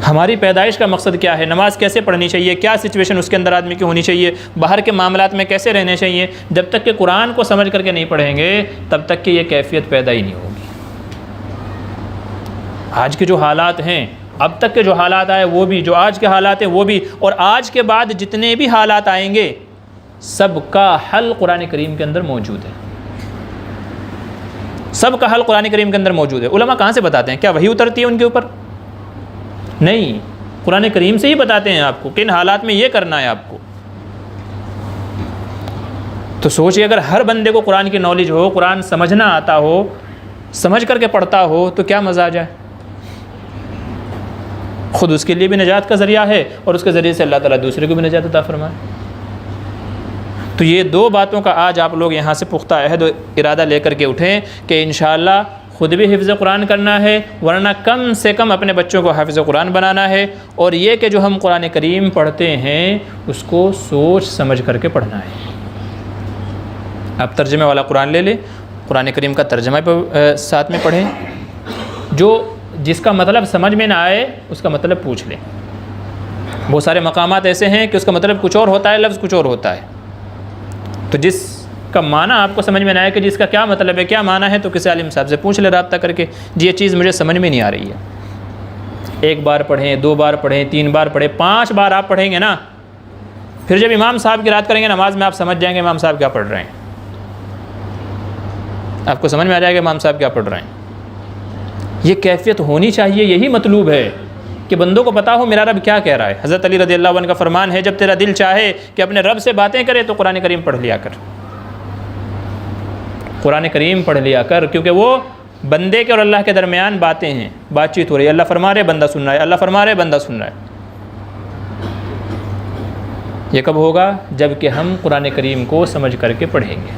ہماری پیدائش کا مقصد کیا ہے، نماز کیسے پڑھنی چاہیے، کیا سچویشن اس کے اندر آدمی کی ہونی چاہیے، باہر کے معاملات میں کیسے رہنے چاہیے، جب تک کہ قرآن کو سمجھ کر کے نہیں پڑھیں گے تب تک کہ یہ کیفیت پیدا ہی نہیں ہوگی۔ آج کے جو حالات ہیں، اب تک کے جو حالات آئے وہ بھی، جو آج کے حالات ہیں وہ بھی، اور آج کے بعد جتنے بھی حالات آئیں گے سب کا حل قرآن کریم کے اندر موجود ہے۔ سب کا حل قرآن کریم کے اندر موجود ہے۔ علماء کہاں سے بتاتے ہیں؟ کیا وحی اترتی ہے ان کے اوپر؟ نہیں، قرآن کریم سے ہی بتاتے ہیں آپ کو کہ ان حالات میں یہ کرنا ہے آپ کو۔ تو سوچئے اگر ہر بندے کو قرآن کی نالج ہو، قرآن سمجھنا آتا ہو، سمجھ کر کے پڑھتا ہو تو کیا مزہ آ جائے۔ خود اس کے لیے بھی نجات کا ذریعہ ہے، اور اس کے ذریعے سے اللہ تعالیٰ دوسرے کو بھی نجات عطا فرمائے۔ تو یہ دو باتوں کا آج آپ لوگ یہاں سے پختہ عہد و ارادہ لے کر کے اٹھیں کہ انشاءاللہ خود بھی حفظ قرآن کرنا ہے، ورنہ کم سے کم اپنے بچوں کو حافظ قرآن بنانا ہے، اور یہ کہ جو ہم قرآن کریم پڑھتے ہیں اس کو سوچ سمجھ کر کے پڑھنا ہے۔ آپ ترجمے والا قرآن لے لیں، قرآن کریم کا ترجمہ ساتھ میں پڑھیں، جس کا مطلب سمجھ میں نہ آئے اس کا مطلب پوچھ لیں۔ بہت سارے مقامات ایسے ہیں کہ اس کا مطلب کچھ اور ہوتا ہے، لفظ کچھ اور ہوتا ہے، تو جس کا معنی آپ کو سمجھ میں نہ آئے کہ جس کا کیا مطلب ہے، کیا معنی ہے، تو کسی عالم صاحب سے پوچھ لیں رابطہ کر کے، جی یہ چیز مجھے سمجھ میں نہیں آ رہی ہے۔ ایک بار پڑھیں، 2 بار پڑھیں، 3 بار پڑھیں، 5 بار آپ پڑھیں گے نا، پھر جب امام صاحب کی رات کریں گے نماز میں آپ سمجھ جائیں گے امام صاحب کیا پڑھ رہے ہیں۔ آپ کو سمجھ میں آ جائے گا امام صاحب کیا پڑھ رہے ہیں۔ یہ کیفیت ہونی چاہیے، یہی مطلوب ہے کہ بندوں کو پتہ ہو میرا رب کیا کہہ رہا ہے۔ حضرت علی رضی اللہ عنہ کا فرمان ہے، جب تیرا دل چاہے کہ اپنے رب سے باتیں کرے تو قرآن کریم پڑھ لیا کر، قرآن کریم پڑھ لیا کر، کیونکہ وہ بندے کے اور اللہ کے درمیان باتیں ہیں، بات چیت ہو رہی ہے، اللہ فرما رہے بندہ سن رہا ہے، اللہ فرما رہے بندہ سن رہا ہے۔ یہ کب ہوگا؟ جب کہ ہم قرآن کریم کو سمجھ کر کے پڑھیں گے،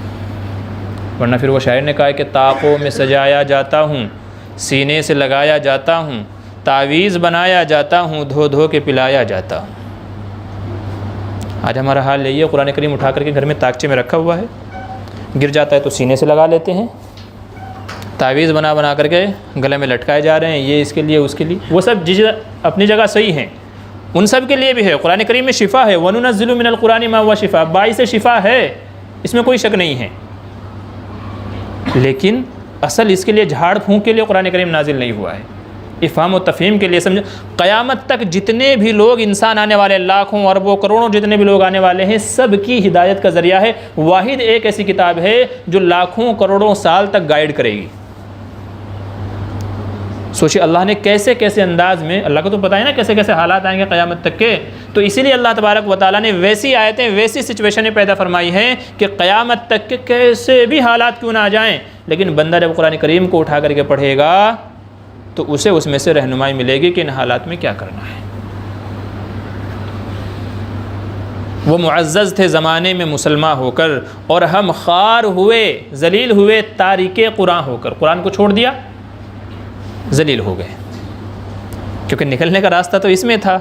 ورنہ پھر وہ شاعر نے کہا کہ طاقوں میں سجایا جاتا ہوں، سینے سے لگایا جاتا ہوں، تعویذ بنایا جاتا ہوں، دھو دھو کے پلایا جاتا ہوں۔ آج ہمارا حال یہی ہے، قرآن کریم اٹھا کر کے گھر میں تاکچے میں رکھا ہوا ہے، گر جاتا ہے تو سینے سے لگا لیتے ہیں، تعویذ بنا بنا کر کے گلے میں لٹکائے جا رہے ہیں، یہ اس کے لیے اس کے لیے۔ وہ سب اپنی جگہ صحیح ہیں، ان سب کے لیے بھی ہے۔ قرآن کریم میں شفا ہے، وَنُنَزِّلُ مِنَ الْقُرْآنِ مَا هُوَ شِفَاءٌ، باعث شفا ہے، اس میں کوئی شک نہیں ہے، لیکن اصل اس کے لیے جھاڑ پھونک کے لیے قرآن کریم نازل نہیں ہوا ہے، افہام و تفہیم کے لیے۔ سمجھو قیامت تک جتنے بھی لوگ انسان آنے والے، لاکھوں اربوں کروڑوں جتنے بھی لوگ آنے والے ہیں، سب کی ہدایت کا ذریعہ ہے۔ واحد ایک ایسی کتاب ہے جو لاکھوں کروڑوں سال تک گائیڈ کرے گی، سوچیے اللہ نے کیسے کیسے انداز میں، اللہ کو تو پتہ ہے نا کیسے کیسے حالات آئیں گے قیامت تک کے، تو اسی لیے اللہ تبارک و تعالیٰ نے ویسی آیتیں ویسی سچویشنیں پیدا فرمائی ہیں کہ قیامت تک کے کیسے بھی حالات کیوں نہ آ جائیں، لیکن بندہ جب قرآن کریم کو اٹھا کر کے پڑھے گا تو اسے اس میں سے رہنمائی ملے گی کہ ان حالات میں کیا کرنا ہے۔ وہ معزز تھے زمانے میں مسلمان ہو کر، اور ہم خوار ہوئے ذلیل ہوئے تارک قرآن ہو کر، قرآن کو چھوڑ دیا ذلیل ہو گئے، کیونکہ نکلنے کا راستہ تو اس میں تھا،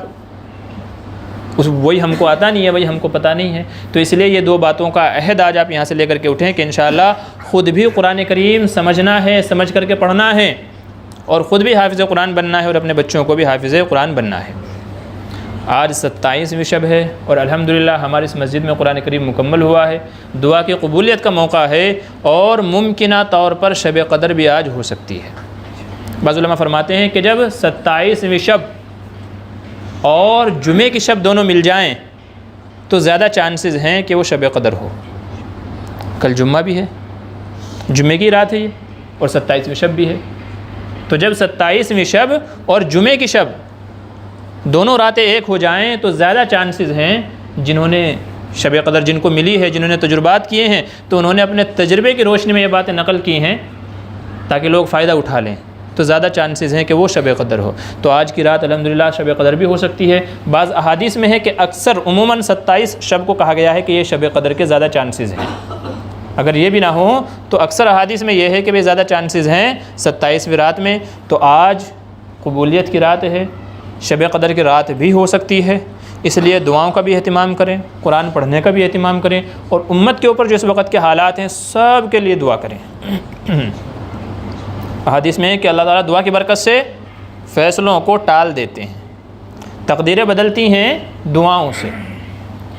وہی ہم کو آتا نہیں ہے، وہی ہم کو پتہ نہیں ہے۔ تو اس لیے یہ دو باتوں کا عہد آج آپ یہاں سے لے کر کے اٹھیں کہ انشاءاللہ خود بھی قرآن کریم سمجھنا ہے، سمجھ کر کے پڑھنا ہے، اور خود بھی حافظ قرآن بننا ہے، اور اپنے بچوں کو بھی حافظ قرآن بننا ہے۔ آج 27ویں شب ہے، اور الحمدللہ ہماری اس مسجد میں قرآن کریم مکمل ہوا ہے، دعا کی قبولیت کا موقع ہے، اور ممکنہ طور پر شب قدر بھی آج ہو سکتی ہے۔ بعض علماء فرماتے ہیں کہ جب 27ویں شب اور جمعے کی شب دونوں مل جائیں تو زیادہ چانسز ہیں کہ وہ شب قدر ہو۔ کل جمعہ بھی ہے، جمعے کی رات ہے یہ، اور 27ویں شب بھی ہے، تو جب 27ویں شب اور جمعے کی شب دونوں راتیں ایک ہو جائیں تو زیادہ چانسز ہیں، جنہوں نے شب قدر جن کو ملی ہے، جنہوں نے تجربات کیے ہیں، تو انہوں نے اپنے تجربے کی روشنی میں یہ باتیں نقل کی ہیں تاکہ لوگ فائدہ اٹھا لیں، تو زیادہ چانسز ہیں کہ وہ شب قدر ہو۔ تو آج کی رات الحمدللہ شب قدر بھی ہو سکتی ہے۔ بعض احادیث میں ہے کہ اکثر عموماً 27 شب کو کہا گیا ہے کہ یہ شب قدر کے زیادہ چانسز ہیں، اگر یہ بھی نہ ہو تو اکثر احادیث میں یہ ہے کہ زیادہ چانسز ہیں 27ویں رات میں۔ تو آج قبولیت کی رات ہے، شب قدر کی رات بھی ہو سکتی ہے، اس لیے دعاؤں کا بھی اہتمام کریں، قرآن پڑھنے کا بھی اہتمام کریں، اور امت کے اوپر جو اس وقت کے حالات ہیں سب کے لیے دعا کریں۔ احادیث میں ہے کہ اللہ تعالیٰ دعا کی برکت سے فیصلوں کو ٹال دیتے ہیں، تقدیریں بدلتی ہیں دعاؤں سے۔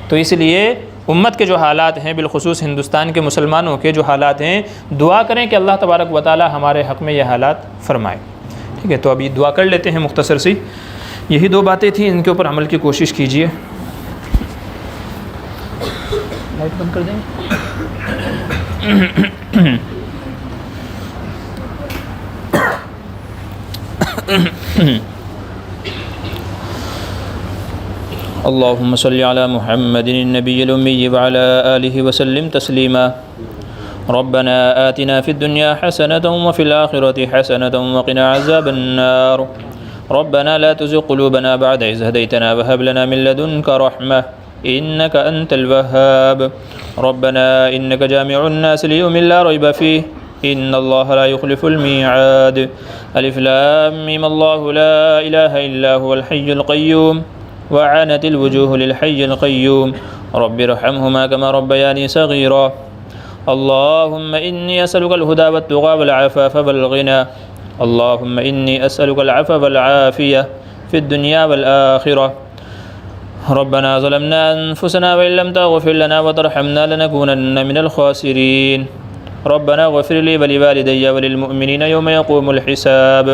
تو اس لیے امت کے جو حالات ہیں، بالخصوص ہندوستان کے مسلمانوں کے جو حالات ہیں، دعا کریں کہ اللہ تبارک و تعالیٰ ہمارے حق میں یہ حالات فرمائے۔ ٹھیک ہے، تو ابھی دعا کر لیتے ہیں مختصر سی، یہی دو باتیں تھیں، ان کے اوپر عمل کی کوشش کیجیے۔ لائٹ بند کر دیں اللهم صل على محمد النبي الأمي وعلى آله وسلم تسليما ربنا آتنا في الدنيا حسنة وفي الآخرة حسنة وقنا عذاب النار ربنا لا تزغ قلوبنا بعد إذ هديتنا وهب لنا من لدنك رحمة إنك أنت الوهاب ربنا إنك جامع الناس ليوم لا ريب فيه إن الله لا يخلف الميعاد ألف لام ميم الله لا إله إلا هو الحي القيوم وعنت الوجوه للحي القيوم رب ارحمهما كما ربياني صغيرا اللهم إني أسألك الهدى والتقى والعفاف والغنى اللهم إني أسألك العفو والعافية في الدنيا والآخرة ربنا ظلمنا أنفسنا وإن لم تغفر لنا وترحمنا لنكونن من الخاسرين ربنا اغفر لي ولوالدي وللمؤمنين يوم يقوم الحساب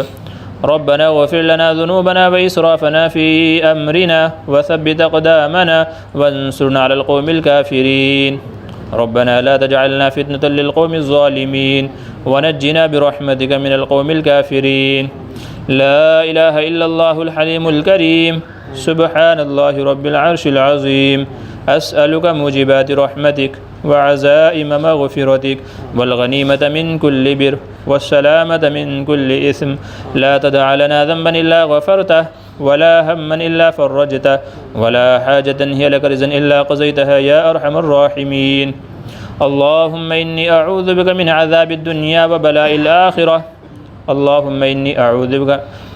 ربنا اغفر لنا ذنوبنا وإسرافنا في أمرنا وثبت أقدامنا وانصرنا على القوم الكافرين ربنا لا تجعلنا فتنة للقوم الظالمين ونجنا برحمتك من القوم الكافرين لا إله إلا الله الحليم الكريم سبحان الله رب العرش العظيم أسألك موجبات رحمتك وعزائم مغفرتك والغنيمة من كل بر والسلامة من كل إثم لا تدع لنا ذنبا إلا غفرته ولا هما إلا فرجته ولا حاجة هي لك رزقا إلا قضيتها يا أرحم الراحمين اللهم إني أعوذ بك من عذاب الدنيا وبلاء الآخرة اللهم إني أعوذ بك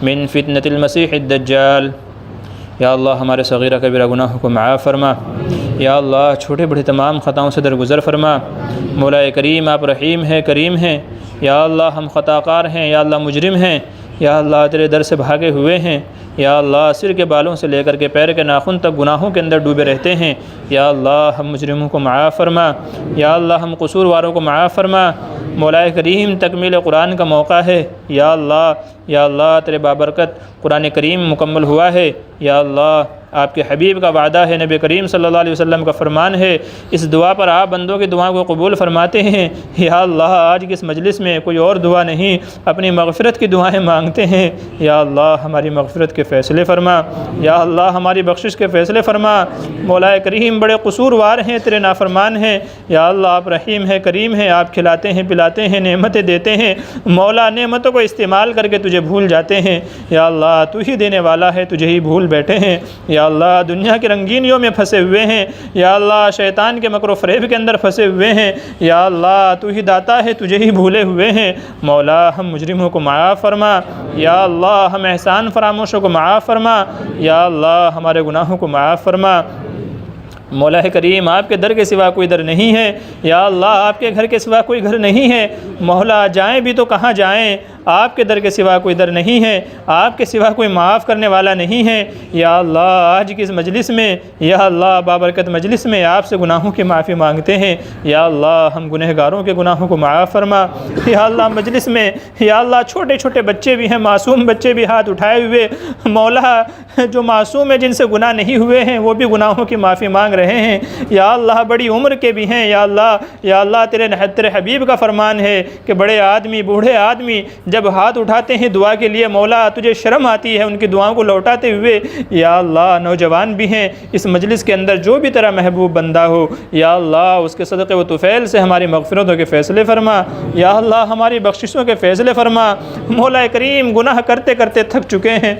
من فتنة المسيح الدجال یا اللہ ہمارے صغیرہ کبیرہ گناہوں کو معاف فرما، یا اللہ چھوٹے بڑے تمام خطاؤں سے درگزر فرما، مولا کریم آپ رحیم ہیں کریم ہیں، یا اللہ ہم خطا کار ہیں، یا اللہ مجرم ہیں، یا اللہ تیرے در سے بھاگے ہوئے ہیں، یا اللہ سر کے بالوں سے لے کر کے پیر کے ناخن تک گناہوں کے اندر ڈوبے رہتے ہیں، یا اللہ ہم مجرموں کو معاف فرما، یا اللہ ہم قصور واروں کو معاف فرما، مولا کریم تکمیل قرآن کا موقع ہے، یا اللہ تیرے بابرکت قرآن کریم مکمل ہوا ہے، یا اللہ آپ کے حبیب کا وعدہ ہے، نبی کریم صلی اللہ علیہ وسلم کا فرمان ہے۔ اس دعا پر آپ بندوں کی دعاؤں کو قبول فرماتے ہیں۔ یا اللہ آج کی اس مجلس میں کوئی اور دعا نہیں، اپنی مغفرت کی دعائیں مانگتے ہیں۔ یا اللہ ہماری مغفرت کے فیصلے فرما، یا اللہ ہماری بخشش کے فیصلے فرما۔ مولا کریم بڑے قصوروار ہیں، تیرے نافرمان ہیں۔ یا اللہ آپ رحیم ہیں، کریم ہیں، آپ کھلاتے ہیں، پلاتے ہیں، نعمتیں دیتے ہیں۔ مولا نعمتوں کو استعمال کر کے تجھے بھول جاتے ہیں۔ یا اللہ تو ہی دینے والا ہے، تجھے ہی بھول بیٹھے ہیں۔ یا اللہ دنیا کی رنگینیوں میں پھنسے ہوئے ہیں۔ یا اللہ شیطان کے مکر و فریب کے اندر پھنسے ہوئے ہیں۔ یا اللہ تو ہی داتا ہے، تجھے ہی بھولے ہوئے ہیں۔ مولا ہم مجرموں کو معاف فرما، یا اللہ ہم احسان فراموشوں کو معاف فرما، یا اللہ ہمارے گناہوں کو معاف فرما۔ مولا کریم آپ کے در کے سوا کوئی در نہیں ہے، یا اللہ آپ کے گھر کے سوا کوئی گھر نہیں ہے۔ مولا جائیں بھی تو کہاں جائیں، آپ کے در کے سوا کوئی در نہیں ہے، آپ کے سوا کوئی معاف کرنے والا نہیں ہے۔ یا اللہ آج کی اس مجلس میں، یا اللہ بابرکت مجلس میں آپ سے گناہوں کی معافی مانگتے ہیں۔ یا اللہ ہم گنہگاروں کے گناہوں کو معاف فرما۔ یا اللہ مجلس میں یا اللہ چھوٹے چھوٹے بچے بھی ہیں، معصوم بچے بھی ہاتھ اٹھائے ہوئے، مولا جو معصوم ہیں جن سے گناہ نہیں ہوئے ہیں وہ بھی گناہوں کی معافی مانگ رہے ہیں۔ یا اللہ بڑی عمر کے بھی ہیں، یا اللہ تیرے حبیب کا فرمان ہے کہ بڑے آدمی بوڑھے آدمی جب ہاتھ اٹھاتے ہیں دعا کے لیے مولا تجھے شرم آتی ہے ان کی دعاؤں کو لوٹاتے ہوئے۔ یا اللہ نوجوان بھی ہیں اس مجلس کے اندر، جو بھی تیرا محبوب بندہ ہو یا اللہ اس کے صدقے و طفیل سے ہماری مغفرتوں کے فیصلے فرما، یا اللہ ہماری بخششوں کے فیصلے فرما۔ مولا کریم گناہ کرتے کرتے تھک چکے ہیں،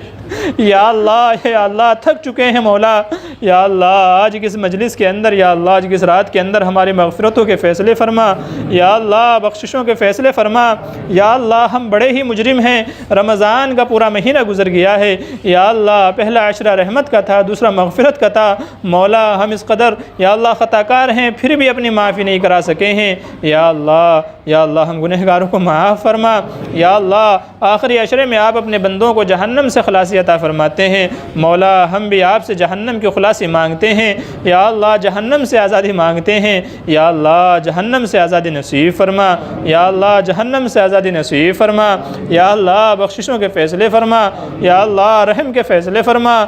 یا اللہ تھک چکے ہیں مولا۔ یا اللہ آج کی اس مجلس کے اندر، یا اللہ آج کی اس رات کے اندر ہماری مغفرتوں کے فیصلے فرما، یا اللہ بخششوں کے فیصلے فرما۔ یا اللہ ہم بڑے ہی مجرم ہیں، رمضان کا پورا مہینہ گزر گیا ہے، یا اللہ پہلا عشرہ رحمت کا تھا، دوسرا مغفرت کا تھا۔ مولا ہم اس قدر یا اللہ خطا کار ہیں، پھر بھی اپنی معافی نہیں کرا سکے ہیں۔ یا اللہ ہم گنہگاروں کو معاف فرما۔ یا اللہ آخری عشرے میں آپ اپنے بندوں کو جہنم سے خلاصی عطا فرماتے ہیں۔ مولا ہم بھی آپ سے جہنم کی خلاصی مانگتے ہیں، یا اللہ جہنم سے آزادی مانگتے ہیں۔ یا اللہ جہنم سے آزادی نصیب فرما، یا اللہ جہنم سے آزادی نصیب فرما۔ یا اللہ بخششوں کے فیصلے فرما، یا اللہ رحم کے فیصلے فرما۔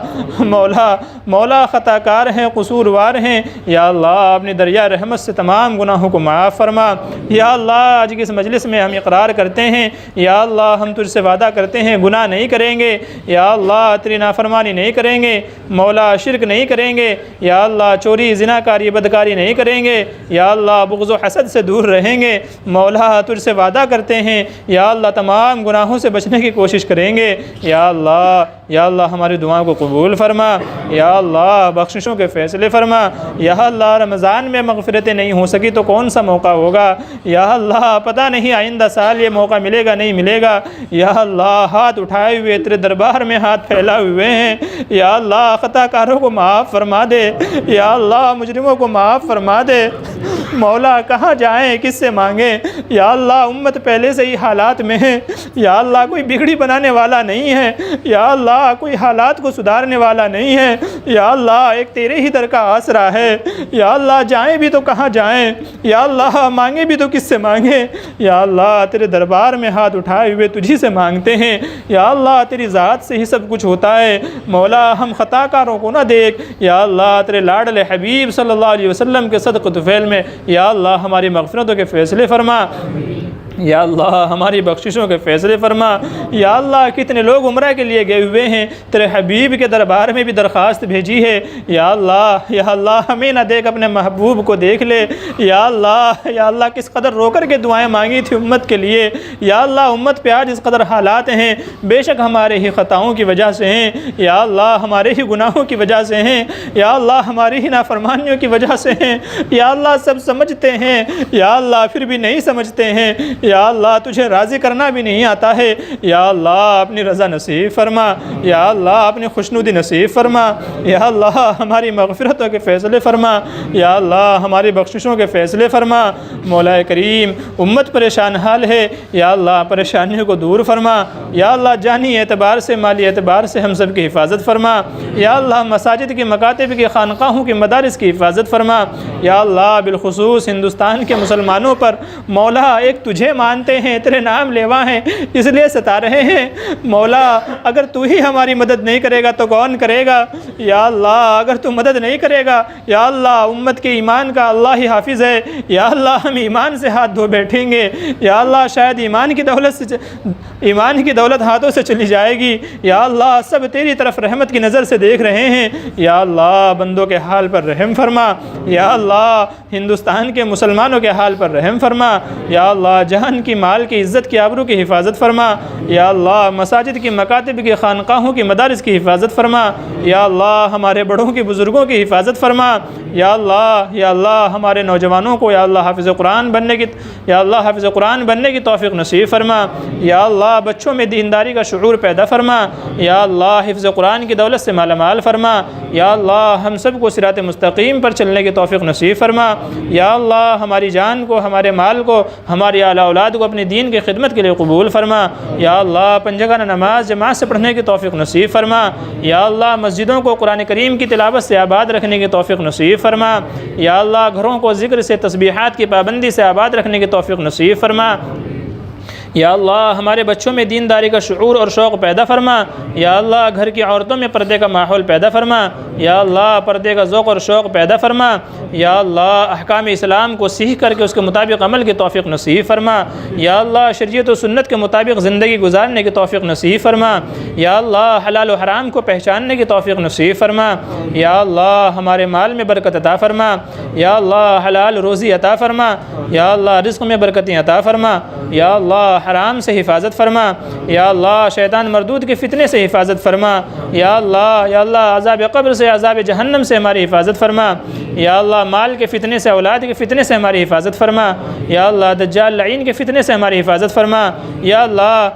مولا خطا کار ہیں، قصوروار ہیں، یا اللہ اپنی دریا رحمت سے تمام گناہوں کو معاف فرما۔ یا اللہ آج کی اس مجلس میں ہم اقرار کرتے ہیں، یا اللہ ہم تجھ سے وعدہ کرتے ہیں گناہ نہیں کریں گے، یا اللہ تیری نافرمانی نہیں کریں گے، مولا شرک نہیں کریں گے، یا اللہ چوری زناکاری بدکاری نہیں کریں گے، یا اللہ بغض و حسد سے دور رہیں گے۔ مولا تجھ سے وعدہ کرتے ہیں، یا اللہ تمام گناہوں سے بچنے کی کوشش کریں گے۔ یا اللہ ہماری دعاؤں کو قبول فرما، یا اللہ بخششوں کے فیصلے فرما۔ یا اللہ رمضان میں مغفرتیں نہیں ہو سکی تو کون سا موقع ہوگا، یا اللہ پتہ نہیں آئندہ سال یہ موقع ملے گا نہیں ملے گا۔ یا اللہ ہاتھ اٹھائے ہوئے تیرے دربار میں ہاتھ پھیلائے ہوئے ہیں، یا اللہ خطا کاروں کو معاف فرما دے، یا اللہ مجرموں کو معاف فرما دے۔ مولا کہاں جائیں، کس سے مانگیں؟ یا اللہ امت پہلے سے ہی حالات میں ہے، یا اللہ کوئی بگڑی بنانے والا نہیں ہے، یا اللہ کوئی حالات کو سدھارنے والا نہیں ہے، یا اللہ ایک تیرے ہی در کا آسرا ہے۔ یا اللہ جائیں بھی تو کہاں جائیں، یا اللہ مانگیں بھی تو کس سے مانگیں؟ یا اللہ تیرے دربار میں ہاتھ اٹھائے ہوئے تجھی سے مانگتے ہیں، یا اللہ تیری ذات سے ہی سب کچھ ہوتا ہے۔ مولا ہم خطا کاروں کو نہ دیکھ، یا اللہ تیرے لاڈلے حبیب صلی اللہ علیہ وسلم کے صدق و طفیل میں یا اللہ ہماری مغفرتوں کے فیصلے فرما، یا اللہ ہماری بخششوں کے فیصلے فرما۔ یا اللہ کتنے لوگ عمرہ کے لیے گئے ہوئے ہیں، تیرے حبیب کے دربار میں بھی درخواست بھیجی ہے، یا اللہ ہمیں نہ دیکھ اپنے محبوب کو دیکھ لے۔ یا اللہ کس قدر رو کر کے دعائیں مانگی تھی امت کے لیے، یا اللہ امت پہ آج اس قدر حالات ہیں، بے شک ہمارے ہی خطاؤں کی وجہ سے ہیں، یا اللہ ہمارے ہی گناہوں کی وجہ سے ہیں، یا اللہ ہماری ہی نافرمانیوں کی وجہ سے ہیں، یا اللہ سب سمجھتے ہیں، یا اللہ پھر بھی نہیں سمجھتے ہیں، یا اللہ تجھے راضی کرنا بھی نہیں آتا ہے۔ یا اللہ اپنی رضا نصیب فرما، یا اللہ اپنی خوشنودی نصیب فرما، یا اللہ ہماری مغفرتوں کے فیصلے فرما، یا اللہ ہماری بخششوں کے فیصلے فرما۔ مولا کریم امت پریشان حال ہے، یا اللہ پریشانیوں کو دور فرما، یا اللہ جانی اعتبار سے مالی اعتبار سے ہم سب کی حفاظت فرما، یا اللہ مساجد کی مکاتب کی خانقاہوں کی مدارس کی حفاظت فرما، یا اللہ بالخصوص ہندوستان کے مسلمانوں پر مولا ایک تجھے مانتے ہیں، تیرے نام لیوا ہیں، اس لیے ستا رہے ہیں۔ مولا اگر تو ہی ہماری مدد نہیں کرے گا تو کون کرے گا؟ یا اللہ اگر تو مدد نہیں کرے گا، یا اللہ امت کے ایمان کا اللہ ہی حافظ ہے، یا اللہ ہم ایمان سے ہاتھ دھو بیٹھیں گے، یا اللہ شاید ایمان کی دولت ہاتھوں سے چلی جائے گی، یا اللہ سب تیری طرف رحمت کی نظر سے دیکھ رہے ہیں، یا اللہ بندوں کے حال پر رحم فرما، یا اللہ ہندوستان کے مسلمانوں کے حال پر رحم فرما، یا اللہ جان کی، مال کی، عزت کی، آبرو کی حفاظت فرما، یا اللہ مساجد کی، مکاتب کی، خانقاہوں کی، مدارس کی حفاظت فرما، یا اللہ ہمارے بڑوں کی، بزرگوں کی حفاظت فرما، یا اللہ ہمارے نوجوانوں کو یا اللہ حافظ قرآن بننے کی توفیق نصیب فرما، یا اللہ بچوں میں دینداری کا شعور پیدا فرما، یا اللہ حفظ قرآن کی دولت سے مالا مال فرما، یا اللہ ہم سب کو صراط مستقیم پر چلنے کی توفیق نصیب فرما، یا اللہ ہماری جان کو، ہمارے مال کو، ہماری اعلی اولاد کو اپنے دین کی خدمت کے لیے قبول فرما، یا اللہ پنجگانہ نماز جماعت سے پڑھنے کی توفیق نصیب فرما، یا اللہ مسجدوں کو قرآن کریم کی تلاوت سے آباد رکھنے کی توفیق نصیب فرما، یا اللہ گھروں کو ذکر سے، تسبیحات کی پابندی سے آباد رکھنے کی توفیق نصیب فرما، یا اللہ ہمارے بچوں میں دینداری کا شعور اور شوق پیدا فرما، یا اللہ گھر کی عورتوں میں پردے کا ماحول پیدا فرما، یا اللہ پردے کا ذوق اور شوق پیدا فرما، یا اللہ احکام اسلام کو سیکھ کر کے اس کے مطابق عمل کی توفیق نصیب فرما، یا اللہ شریعت و سنت کے مطابق زندگی گزارنے کی توفیق نصیب فرما، یا اللہ حلال و حرام کو پہچاننے کی توفیق نصیب فرما، یا اللہ ہمارے مال میں برکت عطا فرما، یا اللہ حلال روزی عطا فرما، یا اللہ رزق میں برکتیں عطا فرما، یا اللہ حرام سے حفاظت فرما، یا اللہ شیطان مردود کے فتنے سے حفاظت فرما، یا اللہ عذاب قبر سے، عذاب جہنم سے ہماری حفاظت فرما، یا اللہ مال کے فتنے سے، اولاد کے فتنے سے ہماری حفاظت فرما، یا اللہ دجال لعین کے فتنے سے ہماری حفاظت فرما، یا اللہ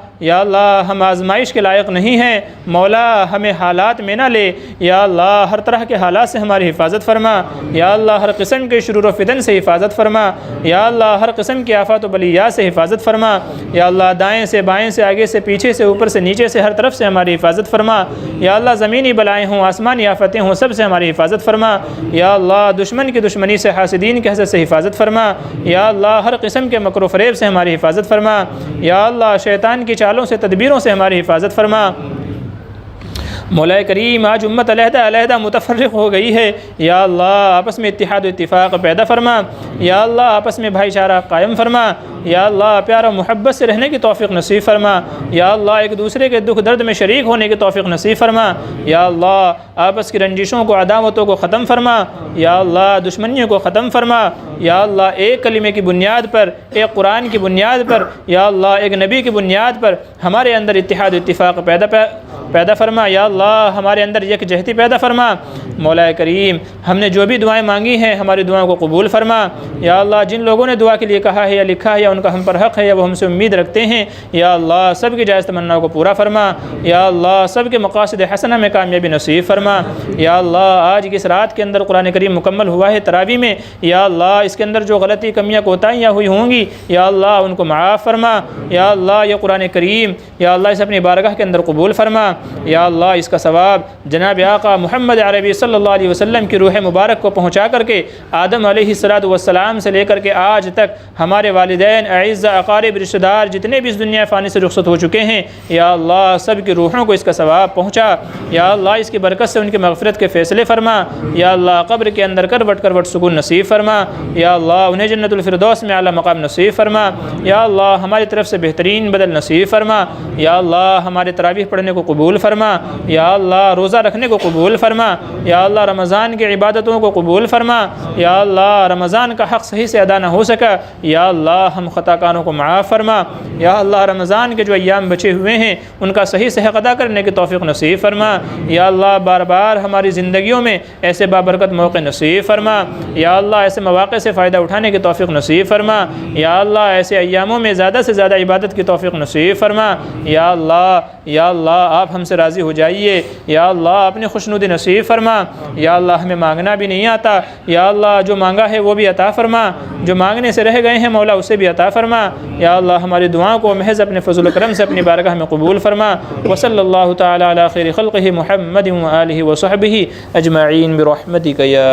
ہم آزمائش کے لائق نہیں ہیں، مولا ہمیں حالات میں نہ لے، یا اللہ ہر طرح کے حالات سے ہماری حفاظت فرما، یا اللہ ہر قسم کے شرور و فتن سے حفاظت فرما، یا اللہ ہر قسم کی آفات و بلیات سے حفاظت فرما، یا اللہ دائیں سے، بائیں سے، آگے سے، پیچھے سے، اوپر سے، نیچے سے، ہر طرف سے ہماری حفاظت فرما، یا اللہ زمینی بلائیں ہوں، آسمانی آفتیں ہوں، سب سے ہماری حفاظت فرما، یا اللہ دشمن کی دشمنی سے، حاسدین کی حسد سے حفاظت فرما، یا اللہ ہر قسم کے مکر و فریب سے ہماری حفاظت فرما، یا اللہ شیطان کی چالوں سے، تدبیروں سے ہماری حفاظت فرما۔ مولا کریم آج امت علیحدہ متفرق ہو گئی ہے، یا اللہ آپس میں اتحاد و اتفاق پیدا فرما، یا اللہ آپس میں بھائی چارہ قائم فرما، یا اللہ پیار و محبت سے رہنے کی توفیق نصیب فرما، یا اللہ ایک دوسرے کے دکھ درد میں شریک ہونے کی توفیق نصیب فرما، یا اللہ آپس کی رنجشوں کو، عداوتوں کو ختم فرما، یا اللہ دشمنیوں کو ختم فرما، یا اللہ ایک کلمے کی بنیاد پر، ایک قرآن کی بنیاد پر، یا اللہ ایک نبی کی بنیاد پر ہمارے اندر اتحاد و اتفاق پیدا فرما، یا اللہ ہمارے اندر یکجہتی پیدا فرما۔ مولا کریم ہم نے جو بھی دعائیں مانگی ہیں ہماری دعاؤں کو قبول فرما، یا اللہ جن لوگوں نے دعا کے لیے کہا ہے یا لکھا ہے یا ان کا ہم پر حق ہے یا وہ ہم سے امید رکھتے ہیں، یا اللہ سب کی جائز تمناؤں کو پورا فرما، یا اللہ سب کے مقاصد حسنہ میں کامیابی نصیب فرما، یا اللہ آج کی اس رات کے اندر قرآن کریم مکمل ہوا ہے تراویح میں، یا اللہ اس کے اندر جو غلطی، کمیاں، کوتاہیاں ہوئی ہوں گی یا اللہ ان کو معاف فرما، یا اللہ یہ قرآن کریم یا اللہ اسے اپنی بارگاہ کے اندر قبول فرما، یا اللہ اس کا ثواب جناب آقا محمد عربی صلی اللہ علیہ وسلم کی روح مبارک کو پہنچا کر کے آدم علیہ السلام سے لے کر کے آج تک ہمارے والدین، اعزاء، اقارب، رشتہ دار جتنے بھی اس دنیا فانی سے رخصت ہو چکے ہیں، یا اللہ سب کی روحوں کو اس کا ثواب پہنچا، یا اللہ اس کی برکت سے ان کی مغفرت کے فیصلے فرما، یا اللہ قبر کے اندر کروٹ سکون نصیب فرما، یا اللہ انہیں جنت الفردوس میں اعلیٰ مقام نصیب فرما، یا اللہ ہماری طرف سے بہترین بدل نصیب فرما، یا اللہ ہمارے تراویح پڑھنے کو قبول فرما، یا اللہ روزہ رکھنے کو قبول فرما، یا اللہ رمضان کی عبادتوں کو قبول فرما، یا اللہ رمضان کا حق صحیح سے ادا نہ ہو سکا، یا اللہ ہم خطا کاروں کو معاف فرما، یا اللہ رمضان کے جو ایام بچے ہوئے ہیں ان کا صحیح سے حق ادا کرنے کی توفیق نصیب فرما، یا اللہ بار بار ہماری زندگیوں میں ایسے بابرکت موقع نصیب فرما، یا اللہ ایسے مواقع سے فائدہ اٹھانے کی توفیق نصیب فرما، یا اللہ ایسے ایاموں میں زیادہ سے زیادہ عبادت کی توفیق نصیب فرما، یا اللہ آپ ہم سے راضی ہو جائیے، یا اللہ اپنی خوشنودی نصیب فرما، یا اللہ ہمیں مانگنا بھی نہیں آتا، یا اللہ جو مانگا ہے وہ بھی عطا فرما، جو مانگنے سے رہ گئے ہیں مولا اسے بھی عطا فرما، یا اللہ ہماری دعاؤں کو محض اپنے فضل و کرم سے اپنی بارگاہ میں قبول فرما، وصلی اللہ تعالی علی خیر خلقہ محمد و آلہ و صحبہ اجمعین برحمتک یا